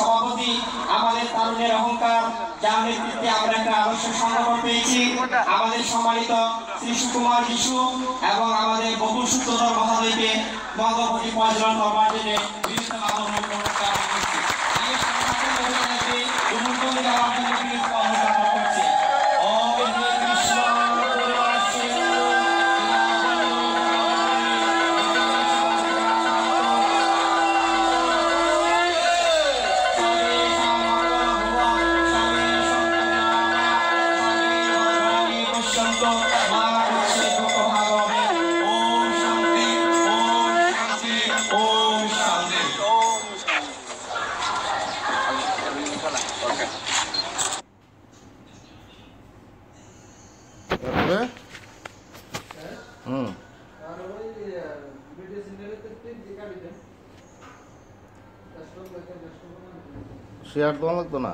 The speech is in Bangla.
সভাপতি আমাদের তরুণের অহংকার, যার নেতৃত্বে আমরা একটা আদর্শ সংগঠন পেয়েছি। আমাদের সম্মানিত শ্রী সুকুমার বিশু এবং আমাদের বকুল সূত্রধর মহোদয়কে বঙ্গবন্ধু পরিচালনা করবার জন্য বিভিন্ন আন্দোলন করছে। শেয়ার দেওয়া লাগতো না।